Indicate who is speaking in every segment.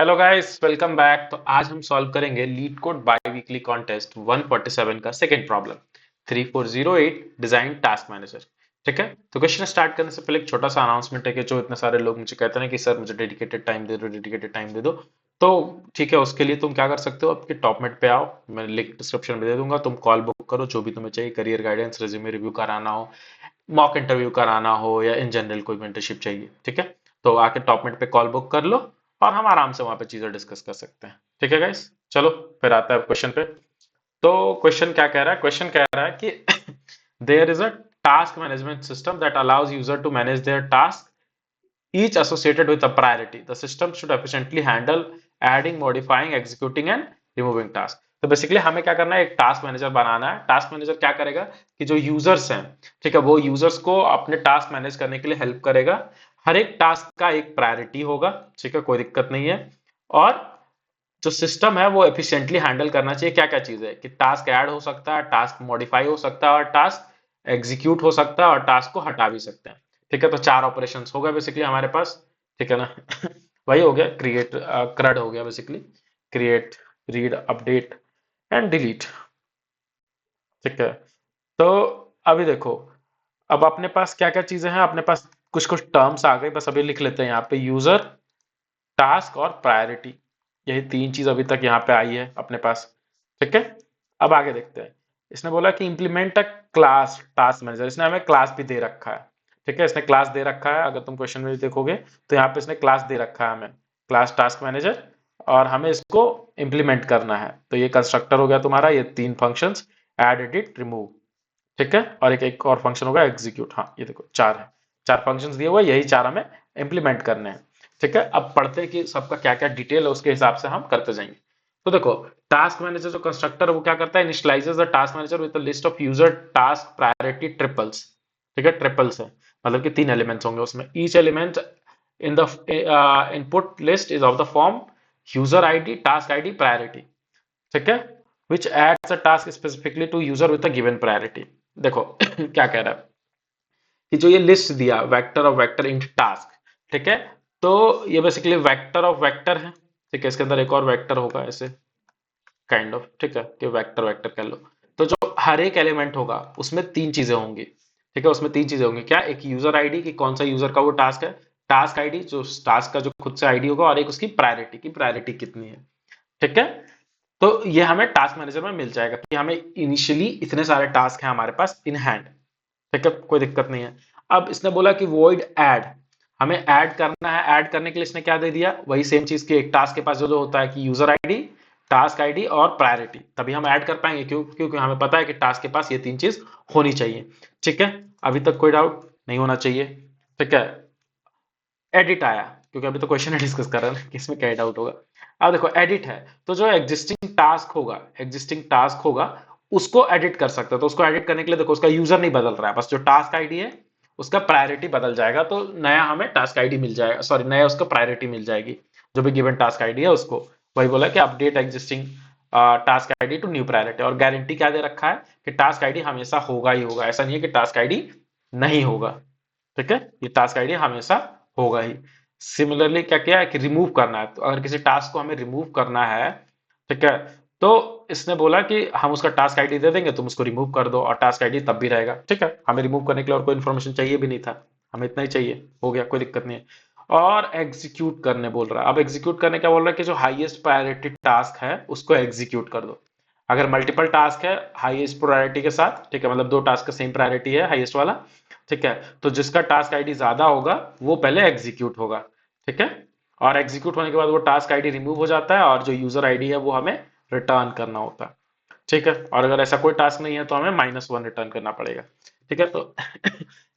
Speaker 1: Hello guys, welcome back. तो आज हम सॉल्व करेंगे leet code by weekly contest 147 का second problem 3408 design task manager. ठीक है, तो क्वेश्चन स्टार्ट करने से पहले एक छोटा सा अनाउंसमेंट है कि जो इतने सारे लोग मुझे कहते हैं कि सर मुझे डेडिकेटेड टाइम दे दो, डेडिकेटेड टाइम दे दो। तो ठीक है, उसके लिए तुम क्या कर सकते हो, आपके टॉपमेट पे आओ, मैं लिंक डिस्क्रिप्शन में दे दूंगा, तुम कॉल बुक करो, जो भी तुम्हें चाहिए, करियर गाइडेंस, रिज्यूमे रिव्यू कराना हो, मॉक इंटरव्यू कराना हो या इन जनरल कोई मेंटरशिप चाहिए, ठीक है, तो आके टॉपमेट पे कॉल बुक कर लो और हम आराम से वहां पे चीजें डिस्कस कर सकते हैं। ठीक है गाइस, चलो फिर आता है क्वेश्चन पे। तो क्वेश्चन क्या कह रहा है, क्वेश्चन कह रहा है कि there is a task management system that allows user to manage their task each associated with a priority. The system should efficiently handle adding, modifying, executing and removing task. तो basically हमें क्या करना है, एक टास्क मैनेजर बनाना है। Task manager क्या करेगा कि जो यूजर्स हैं, ठीक है, वो यूजर्स को अपने टास्क मैनेज करने के लिए हेल्प करेगा। हर एक टास्क का एक प्रायोरिटी होगा, ठीक है, कोई दिक्कत नहीं है। और जो सिस्टम है वो एफिशिएंटली हैंडल करना चाहिए। क्या क्या चीज है कि टास्क ऐड हो सकता है, टास्क मॉडिफाई हो सकता है और टास्क एग्जीक्यूट हो सकता है और टास्क को हटा भी सकते हैं। ठीक है, तो चार ऑपरेशंस हो गए बेसिकली हमारे पास। ठीक है ना वही हो गया, क्रिएट क्रड हो गया basically, create, read, update and delete. ठीक है, तो अभी देखो, अब अपने पास क्या क्या चीजें हैं, अपने पास कुछ कुछ टर्म्स आ गए, बस अभी लिख लेते हैं यहाँ पे। यूजर, टास्क और प्रायोरिटी, यही तीन चीज अभी तक यहाँ पे आई है अपने पास। ठीक है, अब आगे देखते हैं। इसने बोला कि इंप्लीमेंट अ क्लास टास्क मैनेजर, इसने हमें क्लास भी दे रखा है। ठीक है, इसने क्लास दे रखा है, अगर तुम क्वेश्चन में भी देखोगे तो यहाँ पे इसने क्लास दे रखा है हमें, क्लास टास्क मैनेजर, और हमें इसको इंप्लीमेंट करना है। तो ये कंस्ट्रक्टर हो गया तुम्हारा, ये तीन फंक्शंस, ऐड, एडिट, रिमूव। ठीक है, और एक एक और फंक्शन होगा एग्जीक्यूट। हाँ ये देखो चार है, चार फंक्शंस दिए हुए, यही चार हमें इंप्लीमेंट करने हैं। ठीक है, अब पढ़ते हैं कि सबका क्या क्या डिटेल है, उसके हिसाब से हम करते जाएंगे। तो देखो, टास्क मैनेजर जो कंस्ट्रक्टर है वो क्या करता है, initialises the task manager with a list of user task priority triples. ठीक है, ट्रिपल्स है मतलब कि तीन एलिमेंट्स होंगे उसमें। Each element in the input list is of the form user ID, task ID, priority. ठीक है, which adds a task specifically to user with a given priority। देखो क्या कह रहा है कि जो ये लिस्ट दिया, vector of vector int task, ठीक है, तो ये बेसिकली वेक्टर ऑफ वेक्टर है। ठीक है, इसके अंदर एक और वेक्टर होगा ऐसे, काइंड ऑफ, ठीक है, कि वेक्टर वेक्टर कह लो। तो जो हर एक एलिमेंट होगा उसमें तीन चीजें होंगी। ठीक है, उसमें तीन चीजें होंगी, क्या, एक यूजर आईडी कि कौन सा यूजर का वो टास्क है, टास्क आईडी जो टास्क का जो खुद से आईडी होगा, और एक उसकी प्रायोरिटी की प्रायोरिटी कितनी है। ठीक है, तो ये हमें टास्क मैनेजर में मिल जाएगा कि हमें इनिशियली इतने सारे टास्क हैं हमारे पास इन हैंड। ठीक है, कोई दिक्कत नहीं है। अब इसने बोला कि वॉइड ऐड, हमें ऐड करना है। ऐड करने के लिए इसने क्या दे दिया, वही सेम चीज की, एक टास्क के पास जो जो होता है कि यूजर आईडी, टास्क आईडी और प्रायोरिटी, तभी हम ऐड कर पाएंगे। क्यों, क्योंकि हमें पता है कि टास्क के पास ये तीन चीज होनी चाहिए। ठीक है, अभी तक कोई डाउट नहीं होना चाहिए। ठीक है, एडिट आया, क्योंकि अभी तो क्वेश्चन डिस्कस कर रहे हैं कि इसमें क्या डाउट होगा। अब देखो एडिट है, तो जो एग्जिस्टिंग टास्क होगा, एग्जिस्टिंग टास्क होगा उसको एडिट कर सकते हो। तो उसको एडिट करने के लिए देखो, उसका यूजर नहीं बदल रहा है, बस जो टास्क आईडी है उसका प्रायोरिटी बदल जाएगा, तो नया हमें टास्क आईडी मिल जाएगा, सॉरी नया उसका प्रायोरिटी मिल जाएगी, जो भी गिवन टास्क आईडी है उसको। वही बोला कि update existing task ID to new priority. और गारंटी क्या दे रखा है कि टास्क आईडी हमेशा होगा ही होगा, ऐसा नहीं है कि टास्क आईडी नहीं होगा। ठीक है, ये टास्क आईडी हमेशा होगा ही। सिमिलरली क्या किया है कि रिमूव करना है, तो अगर किसी टास्क को हमें रिमूव करना है, ठीक है, तो इसने बोला कि हम उसका टास्क आईडी दे देंगे, तुम उसको रिमूव कर दो और टास्क आईडी तब भी रहेगा। ठीक है, हमें रिमूव करने के लिए और कोई इन्फॉर्मेशन चाहिए भी नहीं था, हमें इतना ही चाहिए, हो गया, कोई दिक्कत नहीं है। और एग्जीक्यूट करने बोल रहा है। अब एग्जीक्यूट करने क्या बोल रहा है कि जो हाईएस्ट प्रायोरिटी टास्क है उसको एग्जीक्यूट कर दो। अगर मल्टीपल टास्क है हाईएस्ट प्रायोरिटी के साथ, ठीक है, मतलब दो टास्क का सेम प्रायोरिटी है हाईएस्ट वाला, ठीक है, तो जिसका टास्क आईडी ज्यादा होगा वो पहले एग्जीक्यूट होगा। ठीक है, और एग्जीक्यूट होने के बाद वो टास्क आईडी रिमूव हो जाता है और जो यूजर आईडी है वो हमें रिटर्न करना होता है। ठीक है, और अगर ऐसा कोई टास्क नहीं है तो हमें -1 रिटर्न करना पड़ेगा। ठीक है, तो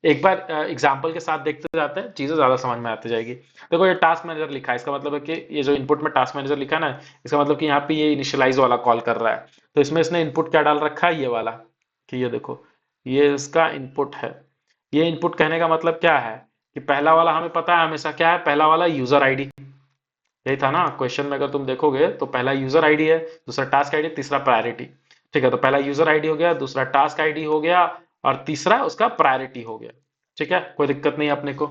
Speaker 1: एक बार एग्जांपल के साथ देखते जाते हैं, चीजें ज्यादा समझ में आती जाएगी। देखो ये टास्क मैनेजर लिखा है, इसका मतलब है कि ये जो इनपुट में टास्क मैनेजर लिखा है ना, इसका मतलब कि यहाँ पे ये इनिशियलाइज वाला कॉल कर रहा है। तो इसमें इसने इनपुट क्या डाल रखा है, ये वाला, कि ये देखो, ये इसका इनपुट है। ये इनपुट कहने का मतलब क्या है कि पहला वाला हमें पता है हमेशा क्या है, पहला वाला यूजर आईडी, यही था ना क्वेश्चन में, अगर तुम देखोगे तो पहला यूजर आईडी है, दूसरा टास्क आईडी, तीसरा प्रायोरिटी। ठीक है, तो पहला यूजर आईडी हो गया, दूसरा टास्क आईडी हो गया और तीसरा उसका प्रायोरिटी हो गया। ठीक है, कोई दिक्कत नहीं है अपने को।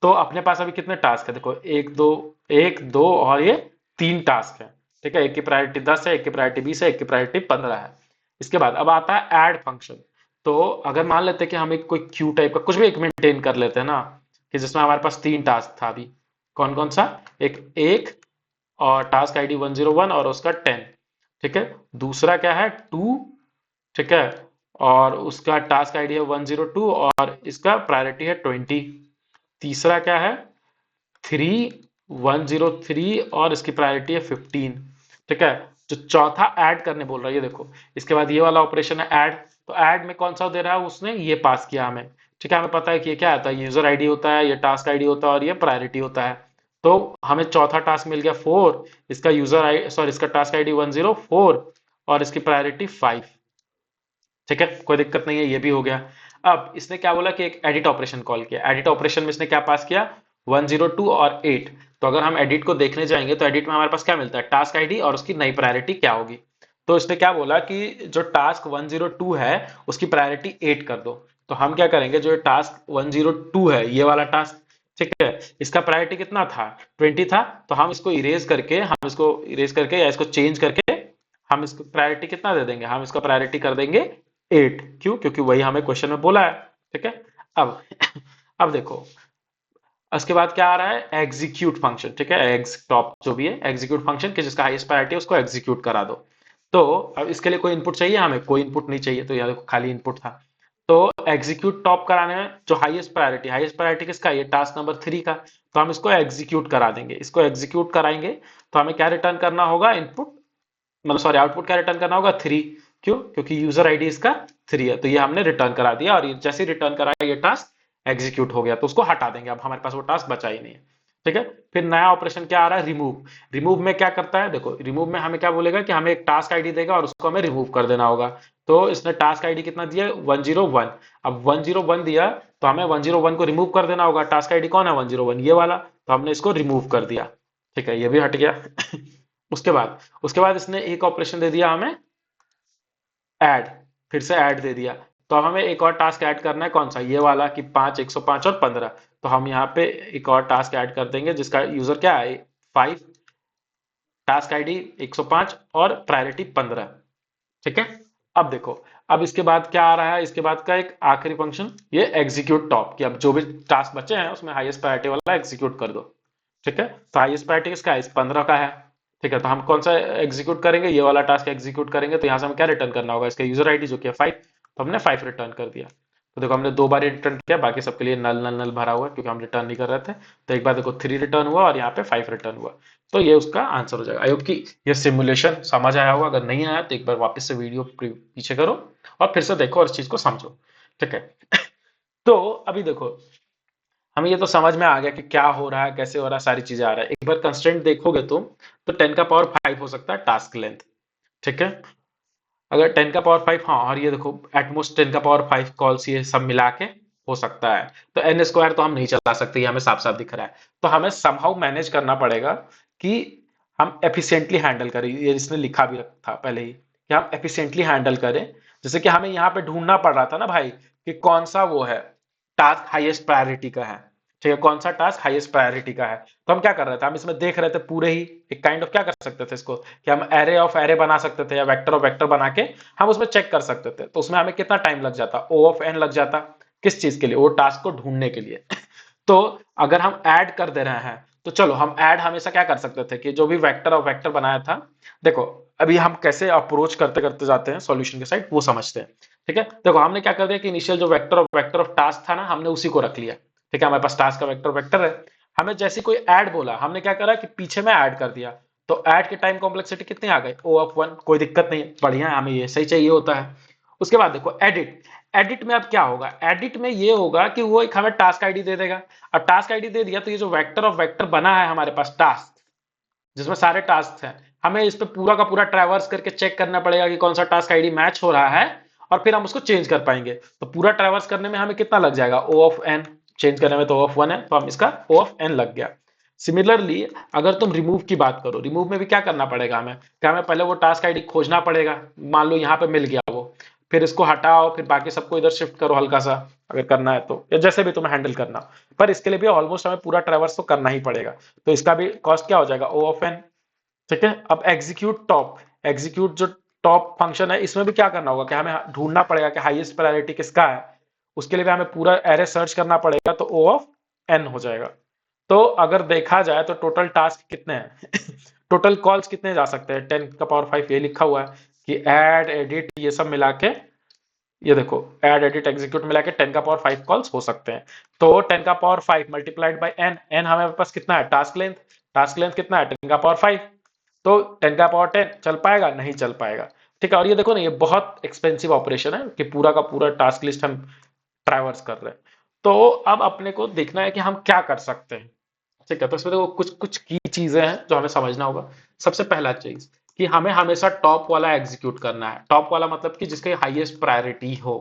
Speaker 1: तो अपने पास अभी कितने टास्क है, देखो एक दो, एक दो और ये 3 टास्क है, ठीक है, एक की प्रायोरिटी 10 है, एक की प्रायोरिटी 20 है, एक की प्रायोरिटी 15 है। इसके बाद अब आता है ऐड फंक्शन। तो अगर मान लेते हैं कि हम एक कोई क्यू टाइप का कुछ भी एक मेंटेन कर लेते हैं ना, कि जिसमें हमारे पास 3 टास्क था अभी, कौन कौन सा, एक एक और टास्क आईडी 101 और उसका 10, ठीक है। दूसरा क्या है 2, ठीक है, और उसका टास्क आईडी है 102 और इसका प्रायोरिटी है 20। तीसरा क्या है 103 और इसकी प्रायोरिटी है 15, ठीक है। जो चौथा ऐड करने बोल रहा है ये देखो, इसके बाद ये वाला ऑपरेशन है ऐड। तो ऐड में कौन सा दे रहा है उसने, ये पास किया हमें, ठीक है। हमें पता है कि ये क्या आता है, यूजर आईडी होता है, ये टास्क आईडी होता है और ये प्रायोरिटी होता है। तो हमें चौथा टास्क मिल गया 4, इसका यूजर आई सॉरी इसका टास्क आईडी 104 और इसकी प्रायोरिटी 5, ठीक है, कोई दिक्कत नहीं है, ये भी हो गया। अब इसने क्या बोला कि एक एडिट ऑपरेशन कॉल किया, एडिट ऑपरेशन में इसने क्या पास किया 102 और 8। तो अगर हम एडिट को देखने जाएंगे तो एडिट में हमारे पास क्या मिलता है, टास्क आईडी और उसकी नई प्रायोरिटी क्या होगी। तो इसने क्या बोला कि जो टास्क 102 है उसकी प्रायोरिटी 8 कर दो। तो हम क्या करेंगे, जो टास्क 102 है ये वाला टास्क, ठीक है, इसका प्रायोरिटी कितना था 20 था, तो हम इसको इरेज करके या इसको चेंज करके हम इसको प्रायोरिटी कितना दे देंगे, हम इसका प्रायोरिटी कर देंगे 8। क्यों, क्योंकि वही हमें क्वेश्चन में बोला है, ठीक है। अब अब देखो उसके बाद क्या आ रहा है एग्जीक्यूट फंक्शन, ठीक है, एग्ज टॉप जो भी है एग्जीक्यूट फंक्शन कि जिसका हाईएस्ट प्रायोरिटी है उसको एग्जीक्यूट करा दो। तो अब इसके लिए कोई इनपुट चाहिए, हमें कोई इनपुट नहीं चाहिए, तो यहाँ देखो खाली इनपुट था। तो एग्जीक्यूट टॉप कराने में जो हाईएस्ट प्रायोरिटी किसका, ये टास्क नंबर 3 का, तो हम इसको एग्जीक्यूट करा देंगे। इसको एग्जीक्यूट कराएंगे तो हमें क्या रिटर्न करना होगा, इनपुट मतलब सॉरी आउटपुट क्या रिटर्न करना होगा 3। क्यों, क्योंकि यूजर आईडी इसका 3 है, तो ये हमने रिटर्न करा दिया और जैसे रिटर्न कराया ये टास्क एग्जीक्यूट हो गया, तो उसको हटा देंगे, अब हमारे पास वो टास्क बचा ही नहीं है, ठीक है। फिर नया ऑपरेशन क्या आ रहा है रिमूव। रिमूव में क्या करता है, देखो रिमूव में हमें क्या बोलेगा कि हमें एक टास्क आईडी देगा और उसको हमें रिमूव कर देना होगा। तो इसने टास्क आईडी कितना दिया 101, अब 101 दिया तो हमें 101 को रिमूव कर देना होगा। टास्क आईडी कौन है 101 ये वाला, तो हमने इसको रिमूव कर दिया, ठीक है, ये भी हट गया। उसके बाद इसने एक ऑपरेशन दे दिया हमें ऐड, फिर से ऐड दे दिया। तो अब हमें एक और टास्क ऐड करना है, कौन सा, ये वाला कि 5 105 और 15। तो हम यहाँ पे एक और टास्क ऐड कर देंगे जिसका यूजर क्या है 5, टास्क आईडी 105 और प्रायोरिटी 15, ठीक है। अब देखो, अब इसके बाद क्या आ रहा है, इसके बाद का एक आखिरी फंक्शन ये एग्जीक्यूट टॉप, कि अब जो भी टास्क बचे हैं उसमें हाईएस्ट प्रायोरिटी वाला एग्जीक्यूट कर दो, ठीक है। तो हाईएस्ट प्रायोरिटी किसका है, इस 15 का है, ठीक है। तो हम कौन सा एग्जीक्यूट करेंगे, ये वाला टास्क एग्जीक्यूट करेंगे। तो यहाँ से हमें क्या रिटर्न करना होगा, इसका यूजर आईडी जो कि है 5, तो हमने 5 रिटर्न कर दिया। तो देखो हमने 2 बार रिटर्न किया, बाकी सबके लिए नल नल नल भरा हुआ क्योंकि हम रिटर्न नहीं कर रहे थे। तो एक बार देखो 3 रिटर्न हुआ और यहाँ पे 5 रिटर्न हुआ। तो ये उसका आंसर हो जाएगा। आई होप कि ये सिमुलेशन समझ आया होगा, अगर नहीं आया तो एक बार वापस से वीडियो पीछे करो और फिर से देखो और इस चीज को समझो, ठीक है। तो अभी देखो हमें ये तो समझ में आ गया कि क्या हो रहा है, कैसे हो रहा है, सारी चीजें आ रहा है। एक बार कंस्ट्रेंट देखोगे तुम तो 10 का पावर 5 हो सकता है टास्क लेंथ, ठीक है। अगर 10 का पावर 5, हाँ, और ये देखो एटमोस्ट 10 का पावर 5 कॉल्स ये सब मिला के हो सकता है। तो एन स्क्वायर तो हम नहीं चला सकते, ये हमें साफ साफ दिख रहा है। तो हमें समहाउ मैनेज करना पड़ेगा कि हम एफिशिएंटली हैंडल करें, ये इसने लिखा भी था पहले ही कि हम एफिशिएंटली हैंडल करें। जैसे कि हमें यहाँ पे ढूंढना पड़ रहा था ना भाई कि कौन सा वो है टास्क हाईएस्ट प्रायोरिटी का है, ठीक है, कौन सा टास्क हाईएस्ट प्रायोरिटी का है। तो हम क्या कर रहे थे, हम इसमें देख रहे थे पूरे ही एक काइंड ऑफ क्या कर सकते थे इसको, कि हम एरे ऑफ एरे बना सकते थे या वेक्टर ऑफ वेक्टर बना के हम उसमें चेक कर सकते थे। तो उसमें हमें कितना टाइम लग जाता, ओ ऑफ एन लग जाता, किस चीज के लिए, वो टास्क को ढूंढने के लिए। तो अगर हम ऐड कर दे रहे हैं तो चलो हम ऐड हमेशा क्या कर सकते थे कि जो भी वेक्टर ऑफ वेक्टर बनाया था, देखो अभी हम कैसे अप्रोच करते करते जाते हैं सॉल्यूशन के साइड वो समझते हैं, ठीक है। देखो हमने क्या कर दिया कि इनिशियल जो वेक्टर ऑफ टास्क था ना हमने उसी को रख लिया, ठीक है। हमारे पास टास्क का वेक्टर है, हमें जैसे कोई ऐड बोला हमने क्या करा कि पीछे में ऐड कर दिया। तो ऐड के टाइम कॉम्प्लेक्सिटी कितनी आ गई ओ ऑफ 1, कोई दिक्कत नहीं है, बढ़िया है, हमें ये सही चाहिए होता है। उसके बाद देखो एडिट, एडिट में अब क्या होगा, एडिट में ये होगा कि वो एक हमें टास्क आईडी दे देगा। अब टास्क आईडी दे दिया तो ये जो वेक्टर ऑफ वेक्टर बना है हमारे पास टास्क, जिसमें सारे टास्क हैं, हमें इस पे पूरा का पूरा ट्रैवर्स करके चेक करना पड़ेगा कि कौन सा टास्क आईडी मैच हो रहा है और फिर हम उसको चेंज कर पाएंगे। तो पूरा ट्रैवर्स करने में हमें कितना लग जाएगा ओ ऑफ एन, चेंज करने में तो ओ ऑफ 1 है तो हम इसका ओ ऑफ एन लग गया। सिमिलरली अगर तुम रिमूव की बात करो, रिमूव में भी क्या करना पड़ेगा हमें, क्या हमें पहले वो टास्क आईडी खोजना पड़ेगा, मान लो यहाँ पे मिल गया वो, फिर इसको हटाओ, फिर बाकी सबको इधर शिफ्ट करो हल्का सा अगर करना है तो, या जैसे भी तुम्हें हैंडल करना। पर इसके लिए भी ऑलमोस्ट हमें पूरा ट्रैवर्स तो करना ही पड़ेगा। तो इसका भी कॉस्ट क्या हो जाएगा ओ ऑफ एन, ठीक है। अब एग्जीक्यूट जो टॉप फंक्शन है, इसमें भी क्या करना होगा कि हमें ढूंढना पड़ेगा कि हाईएस्ट प्रायोरिटी किसका है। उसके लिए भी हमें पूरा एरे सर्च करना पड़ेगा, तो O ऑफ n हो जाएगा। तो अगर देखा जाए तो टोटल टास्क कितने हैं टोटल कॉल्स कितने जा सकते हैं, 10⁵ ये लिखा हुआ है कि ऐड एडिट ये सब मिला के, ये देखो ऐड एडिट एग्जीक्यूट मिला के 10⁵ कॉल्स हो सकते हैं। तो 10⁵ मल्टीप्लाइड बाई n हमारे पास कितना है, टास्क लेंथ कितना है 10⁵। तो 10⁻10 चल पाएगा, नहीं चल पाएगा। ठीक है। और ये देखो ना, ये बहुत एक्सपेंसिव ऑपरेशन है कि पूरा का पूरा टास्क लिस्ट हम ट्रैवर्स कर रहे हैं। तो अब अपने को देखना है कि हम क्या कर सकते हैं। ठीक है। तो इसमें देखो कुछ कुछ की चीजें हैं जो हमें समझना होगा। सबसे पहला चीज कि हमें हमेशा टॉप वाला एग्जीक्यूट करना है। टॉप वाला मतलब कि जिसके हाईएस्ट प्रायोरिटी हो।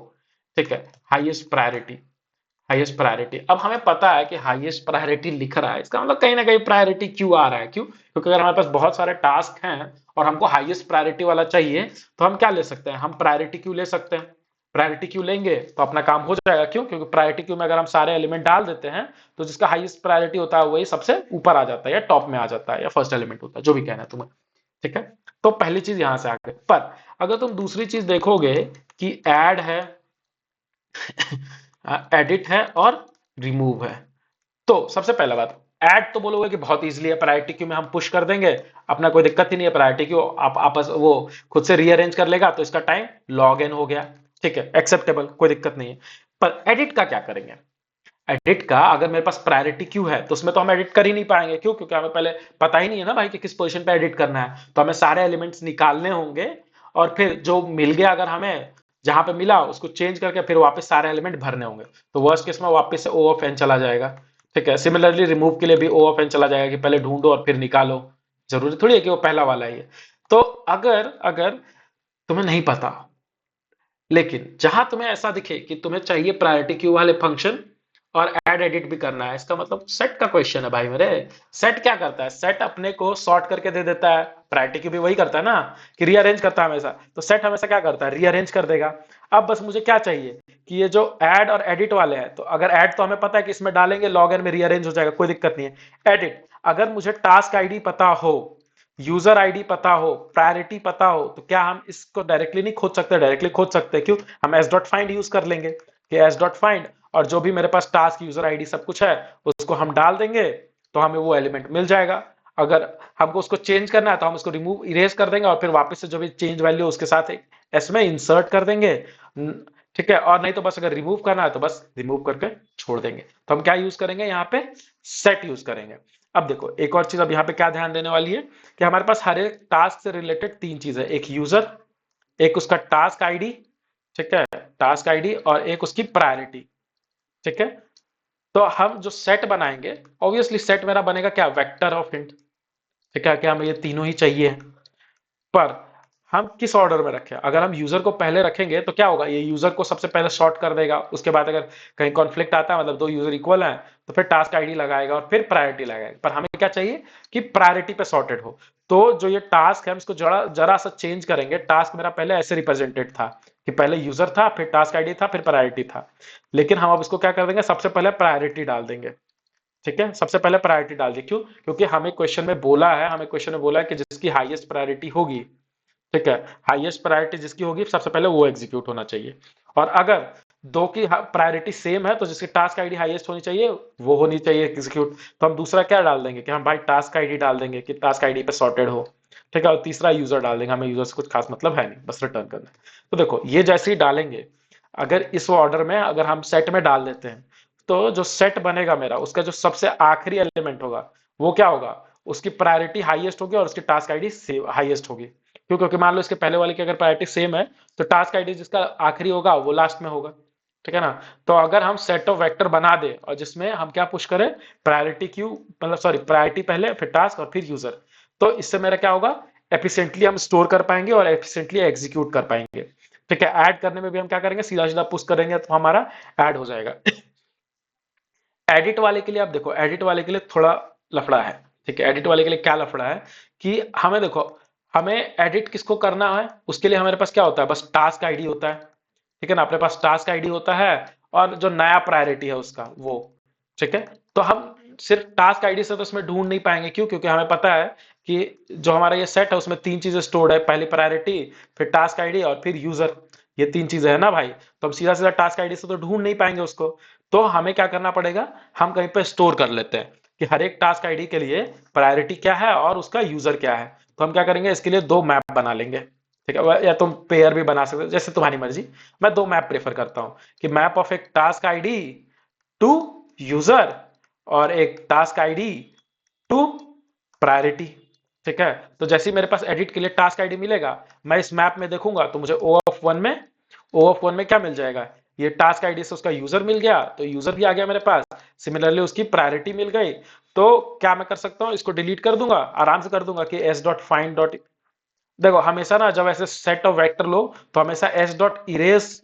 Speaker 1: ठीक है। Highest priority. अब हमें पता है कि हाईएस्ट प्रायोरिटी लिख रहा है, इसका मतलब कहीं ना कहीं प्रायोरिटी क्यों आ रहा है, क्यों, क्योंकि अगर हमारे पास बहुत सारे टास्क हैं और हमको हाईएस्ट प्रायोरिटी वाला चाहिए, तो हम क्या ले सकते हैं, हम प्रायोरिटी क्यू ले सकते हैं। प्रायोरिटी क्यू लेंगे तो अपना काम हो जाएगा। क्यों, क्योंकि प्रायोरिटी क्यू में अगर हम सारे एलिमेंट डाल देते हैं, तो जिसका हाईएस्ट प्रायोरिटी होता है वही सबसे ऊपर आ जाता है, या टॉप में आ जाता है, या फर्स्ट एलिमेंट होता है, जो भी कहना है तुम्हें। ठीक है। तो पहली चीज यहां से आ गई। पर अगर तुम दूसरी चीज देखोगे कि ऐड है, एडिट है और रिमूव है, तो सबसे पहला बात, ऐड तो बोलोगे कि बहुत इजीली है, प्रायोरिटी क्यू में हम पुश कर देंगे, अपना कोई दिक्कत ही नहीं है, प्रायोरिटी क्यू आप आपस वो खुद से रीअरेंज कर लेगा, तो इसका टाइम लॉग एन हो गया। ठीक है, एक्सेप्टेबल, कोई दिक्कत नहीं है। पर एडिट का क्या करेंगे, एडिट का अगर मेरे पास प्रायोरिटी क्यू है तो उसमें तो हम एडिट कर ही नहीं पाएंगे। क्यों, क्योंकि हमें पहले पता ही नहीं है ना भाई कि किस पोजीशन पे एडिट करना है, तो हमें सारे एलिमेंट्स निकालने होंगे, और फिर जो मिल गया अगर हमें, जहां पे मिला उसको चेंज करके फिर वापस सारे एलिमेंट भरने होंगे। तो वर्स्ट केस में वापस से O ऑफ n चला जाएगा। ठीक है। सिमिलरली रिमूव के लिए भी O ऑफ n चला जाएगा कि पहले ढूंढो और फिर निकालो, जरूरी थोड़ी है कि वो पहला वाला ही है। तो अगर अगर तुम्हें नहीं पता, लेकिन जहां तुम्हें ऐसा दिखे कि तुम्हें चाहिए प्रायोरिटी क्यू वाले फंक्शन और ऐड एडिट भी करना है, इसका मतलब सेट का क्वेश्चन है भाई मेरे। सेट क्या करता है, सेट अपने को सॉर्ट करके दे देता है, प्रायोरिटी क्यू भी वही करता है ना, कि रीअरेंज करता है हमेशा। तो सेट हमेशा क्या करता है, रीअरेंज कर देगा। अब बस मुझे क्या चाहिए कि ये जो ऐड और एडिट वाले हैं, तो अगर ऐड तो हमें पता है कि इसमें डालेंगे लॉग एन में रीअरेंज हो जाएगा, कोई दिक्कत नहीं है। एडिट, अगर मुझे टास्क आईडी पता हो, यूजर आईडी पता हो, प्रायोरिटी पता हो, तो क्या हम इसको डायरेक्टली नहीं खोज सकते, डायरेक्टली खोज सकते हैं। क्यों, हम एस डॉट फाइंड यूज कर लेंगे कि एस डॉट फाइंड, और जो भी मेरे पास टास्क यूजर आईडी सब कुछ है उसको हम डाल देंगे, तो हमें वो एलिमेंट मिल जाएगा। अगर हमको उसको चेंज करना है तो हम उसको रिमूव इरेज कर देंगे, और फिर वापस से जो भी चेंज वैल्यू उसके साथ एस में इंसर्ट कर देंगे। ठीक है। और नहीं तो बस अगर रिमूव करना है तो बस रिमूव करके छोड़ देंगे। तो हम क्या यूज करेंगे यहाँ पे, सेट यूज करेंगे। अब देखो एक और चीज अब यहाँ पे क्या ध्यान देने वाली है कि हमारे पास हर एक टास्क से रिलेटेड तीन चीज है, एक यूजर, एक उसका टास्क आईडी, ठीक है, टास्क आईडी, और एक उसकी प्रायोरिटी। ठीक है। तो हम जो सेट बनाएंगे, ऑब्वियसली सेट मेरा बनेगा क्या, वेक्टर ऑफ हिंट। ठीक है, क्या हमें ये तीनों ही चाहिए, पर हम किस ऑर्डर में रखें। अगर हम यूजर को पहले रखेंगे तो क्या होगा, ये यूजर को सबसे पहले सॉर्ट कर देगा, उसके बाद अगर कहीं कॉन्फ्लिक्ट आता है, मतलब दो यूजर इक्वल हैं, तो फिर टास्क आईडी लगाएगा और फिर प्रायोरिटी लगाएगा। पर हमें क्या चाहिए कि प्रायोरिटी पे सॉर्टेड हो। तो जो ये टास्क है हम इसको जरा जरा सा चेंज करेंगे। टास्क मेरा पहले ऐसे रिप्रेजेंटेड था कि पहले यूजर था, फिर टास्क आईडी था, फिर प्रायोरिटी था, लेकिन हम अब इसको क्या कर देंगे, सबसे पहले प्रायोरिटी डाल देंगे। ठीक है, सबसे पहले प्रायोरिटी डाल दी। क्यों, क्योंकि हमें क्वेश्चन में बोला है कि जिसकी हाईएस्ट प्रायोरिटी होगी, ठीक है, हाईएस्ट प्रायोरिटी जिसकी होगी सबसे पहले वो एग्जीक्यूट होना चाहिए। और अगर दो की प्रायोरिटी सेम है तो जिसकी टास्क आईडी हाईएस्ट होनी चाहिए वो होनी चाहिए एग्जीक्यूट। तो हम दूसरा क्या डाल देंगे कि हम भाई टास्क आईडी डाल देंगे कि टास्क आईडी पे सॉर्टेड हो। ठीक है। और तीसरा यूजर डाल देंगे, हमें यूजर से कुछ खास मतलब है नहीं, बस रिटर्न करना है। तो देखो ये जैसे ही डालेंगे, अगर इस ऑर्डर में अगर हम सेट में डाल देते हैं, तो जो सेट बनेगा मेरा, उसका जो सबसे आखिरी एलिमेंट होगा वो क्या होगा, उसकी प्रायोरिटी हाईएस्ट होगी और उसकी टास्क आईडी हाईएस्ट होगी। क्यों, क्योंकि मान लो इसके पहले वाले की अगर प्रायोरिटी सेम है, तो टास्क आईडी जिसका आखिरी होगा वो लास्ट में होगा। ठीक है ना। तो अगर हम सेट ऑफ वेक्टर बना दे और जिसमें हम क्या पुश करें, प्रायोरिटी क्यू, मतलब सॉरी प्रायोरिटी पहले, फिर टास्क और फिर यूजर, तो इससे मेरा क्या होगा, एफिशिएंटली हम स्टोर कर पाएंगे और एफिशिएंटली एग्जीक्यूट कर पाएंगे। ठीक है। ऐड करने में भी हम क्या करेंगे, सीधा सीधा पुश करेंगे तो हमारा ऐड हो जाएगा। एडिट वाले के लिए आप देखो, एडिट वाले के लिए थोड़ा लफड़ा है। ठीक है। एडिट वाले के लिए क्या लफड़ा है कि हमें देखो, हमें एडिट किसको करना है, उसके लिए हमारे पास क्या होता है, बस टास्क आईडी होता है। ठीक है ना, अपने पास टास्क आईडी होता है और जो नया प्रायोरिटी है उसका वो। ठीक है। तो हम
Speaker 2: सिर्फ टास्क आईडी से तो इसमें ढूंढ नहीं पाएंगे, क्यों? क्योंकि हमें पता है कि जो हमारा ये सेट है उसमें 3 चीजें स्टोर्ड है, पहली प्रायोरिटी, फिर टास्क आईडी और फिर यूजर। ये 3 चीजें है ना भाई, तो हम सीधा सीधा टास्क आईडी से तो ढूंढ नहीं पाएंगे उसको। तो हमें क्या करना पड़ेगा, हम कहीं पे स्टोर कर लेते हैं कि हर एक टास्क आईडी के लिए प्रायोरिटी क्या है और उसका यूजर क्या है। तो हम क्या करेंगे, इसके लिए 2 मैप बना लेंगे, ठीक है? या तुम पेयर भी बना सकते हो, जैसे तुम्हारी मर्जी। मैं 2 मैप प्रेफर करता हूँ कि मैप ऑफ एक टास्क आईडी टू यूजर और एक टास्क आईडी टू प्रायोरिटी, ठीक है? तो जैसे ही मेरे पास एडिट के लिए टास्क आईडी मिलेगा, मैं इस मैप में देखूंगा तो मुझे ओ ऑफ वन में क्या मिल जाएगा, ये टास्क आईडी से उसका यूजर मिल गया, तो यूजर भी आ गया मेरे पास। सिमिलरली उसकी प्रायोरिटी मिल गई। तो क्या मैं कर सकता हूँ, इसको डिलीट कर दूंगा, आराम से कर दूंगा कि एस डॉट फाइंड डॉट, देखो हमेशा ना जब ऐसे सेट ऑफ वेक्टर लो तो हमेशा एस डॉट इरेज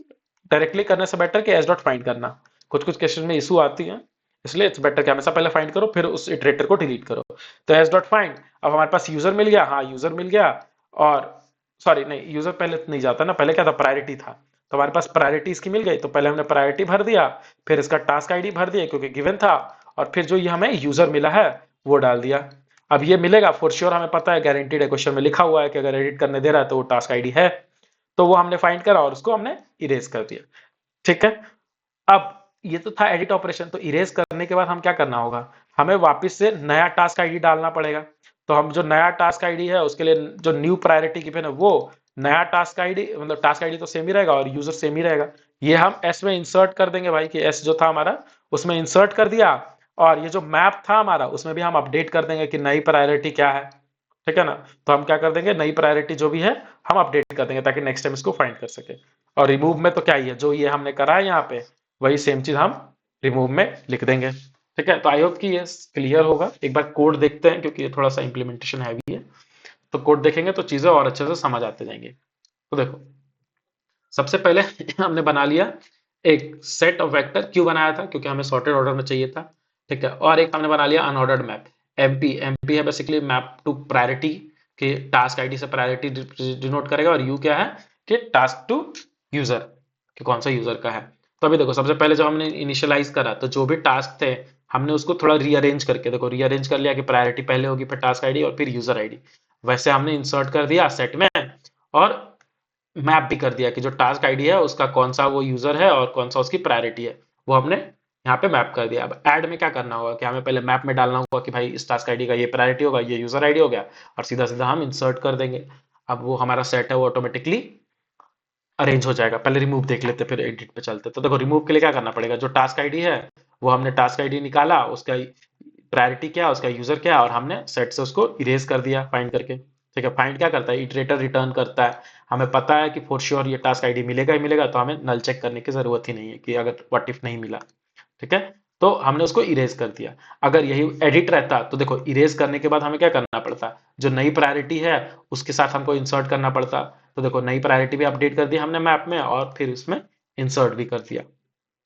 Speaker 2: डायरेक्टली करने से बेटर कि एस डॉट फाइंड करना। कुछ कुछ केसेस में इशू आती है, इसलिए इट्स बेटर कि हमेशा पहले फाइंड करो फिर उस इटरेटर को डिलीट करो। तो एस डॉट फाइंड, अब हमारे पास यूजर मिल गया, हाँ यूजर मिल गया। और सॉरी नहीं, यूजर पहले नहीं जाता ना, पहले क्या था, प्रायोरिटी था। तो हमारे पास प्रायोरिटी इसकी मिल गई, तो पहले हमने प्रायोरिटी भर दिया, फिर इसका टास्क आईडी भर दिया क्योंकि गिवन था, और फिर जो ये हमें यूजर मिला है वो डाल दिया। अब ये मिलेगा फॉर श्योर, हमें पता है, गारंटीड है, क्वेश्चन में लिखा हुआ है कि अगर एडिट करने दे रहा है तो वो टास्क आईडी है। तो वो हमने फाइंड करा और उसको हमने इरेज कर दिया, ठीक है? अब ये तो था एडिट ऑपरेशन। तो इरेज करने के बाद हम क्या करना होगा, हमें वापस से नया टास्क आईडी डालना पड़ेगा। तो हम जो नया टास्क आईडी है उसके लिए जो न्यू प्रायोरिटी गिवन है वो नया टास्क आईडी, मतलब टास्क आईडी तो सेम ही रहेगा और यूजर सेम ही रहेगा। ये हम एस में इंसर्ट कर देंगे भाई, कि एस जो था हमारा उसमें इंसर्ट कर दिया। और ये जो मैप था हमारा उसमें भी हम अपडेट कर देंगे कि नई प्रायोरिटी क्या है, ठीक है ना? तो हम क्या कर देंगे, नई प्रायोरिटी जो भी है हम अपडेट कर देंगे ताकि नेक्स्ट टाइम इसको फाइंड कर सके। और रिमूव में तो क्या ही है, जो ये हमने करा है यहाँ पे वही सेम चीज हम रिमूव में लिख देंगे, ठीक है? तो आई होप कि ये क्लियर होगा। एक बार कोड देखते हैं क्योंकि ये थोड़ा सा इंप्लीमेंटेशन हैवी है, तो कोड देखेंगे तो चीजें और अच्छे से समझ आते जाएंगे। तो देखो सबसे पहले हमने बना लिया एक सेट ऑफ वेक्टर, क्यों बनाया था, क्योंकि हमें सॉर्टेड ऑर्डर में चाहिए था, ठीक है? और एक हमने बना लिया अनऑर्डर्ड मैप, एमपी है बेसिकली मैप टू प्रायोरिटी, कि टास्क आईडी से प्रायोरिटी डिनोट करेगा, और यू क्या है कि टास्क टू यूजर, कि कौन सा यूजर का है। तो अभी देखो सबसे पहले जब हमने इनिशियलाइज करा तो जो भी टास्क थे हमने उसको थोड़ा रीअरेंज करके, देखो रीअरेंज कर लिया कि प्रायोरिटी पहले होगी, फिर टास्क आईडी और फिर यूजर आईडी, वैसे हमने इंसर्ट कर दिया सेट में। और मैप भी कर दिया कि जो टास्क आईडी है उसका कौन सा वो यूजर है और कौन सा उसकी प्रायोरिटी है, वो हमने यहाँ पे मैप कर दिया। अब ऐड में क्या करना होगा कि हमें पहले मैप में डालना होगा कि भाई इस टास्क आईडी का ये प्रायोरिटी होगा, ये यूजर आईडी हो गया, और सीधा सीधा हम इंसर्ट कर देंगे। अब वो हमारा सेट है वो ऑटोमेटिकली अरेंज हो जाएगा। पहले रिमूव देख लेते फिर एडिट पे चलते। तो देखो रिमूव के लिए क्या करना पड़ेगा, जो टास्क आईडी है वो हमने टास्क आईडी निकाला, उसका प्रायोरिटी क्या है, उसका यूजर क्या है, और हमने सेट से उसको इरेज कर दिया फाइंड करके, ठीक है? फाइंड क्या करता है, इटरेटर रिटर्न करता है। हमें पता है कि फॉर श्योर ये टास्क आईडी मिलेगा ही मिलेगा, तो हमें नल चेक करने की जरूरत ही नहीं है कि अगर व्हाट इफ नहीं मिला, ठीक है? तो हमने उसको इरेज कर दिया। अगर यही एडिट रहता तो देखो इरेज करने के बाद हमें क्या करना पड़ता, जो नई प्रायोरिटी है उसके साथ हमको इंसर्ट करना पड़ता। तो देखो नई प्रायोरिटी भी अपडेट कर दी हमने मैप में और फिर उसमें इंसर्ट भी कर दिया,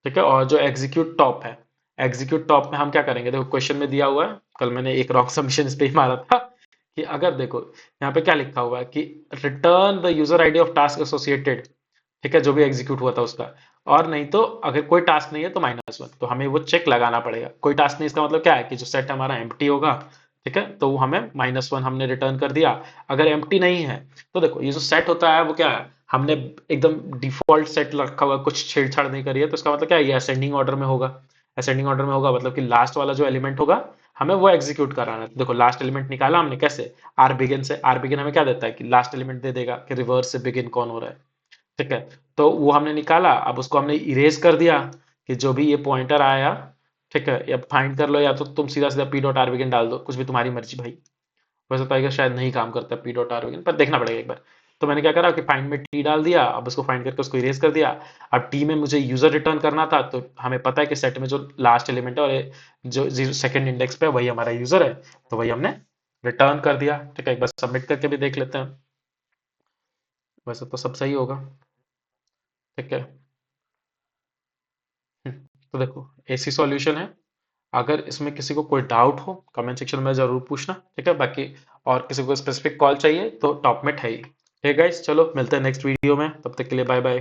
Speaker 2: ठीक है? और जो एग्जीक्यूट टॉप है, एग्जीक्यूट टॉप में हम क्या करेंगे, देखो क्वेश्चन में दिया हुआ है, कल मैंने एक रॉन्ग सबमिशन इस पे ही मारा था कि अगर देखो यहाँ पे क्या लिखा हुआ है कि return the user ID of task associated, ठीक है, जो भी एग्जीक्यूट हुआ था उसका। और नहीं तो अगर कोई टास्क नहीं है तो -1, तो हमें वो चेक लगाना पड़ेगा। कोई टास्क नहीं इसका मतलब क्या है कि जो सेट हमारा एम्प्टी होगा, ठीक है? तो वो हमें -1 हमने रिटर्न कर दिया। अगर एम्प्टी नहीं है तो देखो ये जो सेट होता है वो क्या है, हमने एकदम डिफॉल्ट सेट रखा हुआ, कुछ छेड़छाड़ नहीं करी है, तो इसका मतलब क्या है, ये असेंडिंग ऑर्डर में होगा। असेंडिंग ऑर्डर में होगा मतलब कि लास्ट वाला जो एलिमेंट होगा हमें वो एग्जीक्यूट कराना है। तो देखो लास्ट एलिमेंट निकाला हमने कैसे, आर बिगिन से। आर बिगिन हमें क्या देता है कि लास्ट एलिमेंट दे देगा कि रिवर्स से बिगिन कौन हो रहा है, ठीक है? तो वो हमने निकाला, अब उसको हमने इरेज कर दिया कि जो भी ये पॉइंटर आया, ठीक है, या फाइंड कर लो या तो तुम सीधा सीधा पी डॉट आर बिगिन डाल दो, कुछ भी तुम्हारी मर्जी भाई। वैसे तो शायद नहीं काम करता पी डॉट आर बिगिन, पर देखना पड़ेगा एक बार। तो मैंने क्या करा कि फाइंड में टी डाल दिया, अब उसको फाइंड करके उसको इरेज कर दिया। अब टी में मुझे यूजर रिटर्न करना था, तो हमें पता है कि सेट में जो लास्ट एलिमेंट है और जो सेकंड इंडेक्स पे वही हमारा यूजर है, तो वही हमने रिटर्न कर दिया, ठीक है? एक बार सबमिट करके भी देख लेते हैं, वैसे तो सब सही होगा, ठीक है? तो देखो ऐसी सॉल्यूशन है। अगर इसमें किसी को कोई डाउट हो कमेंट सेक्शन में जरूर पूछना, ठीक है? बाकी और किसी को स्पेसिफिक कॉल चाहिए तो टॉप में है ही। ठीक है गाइस, चलो मिलते हैं नेक्स्ट वीडियो में, तब तक के लिए बाय बाय।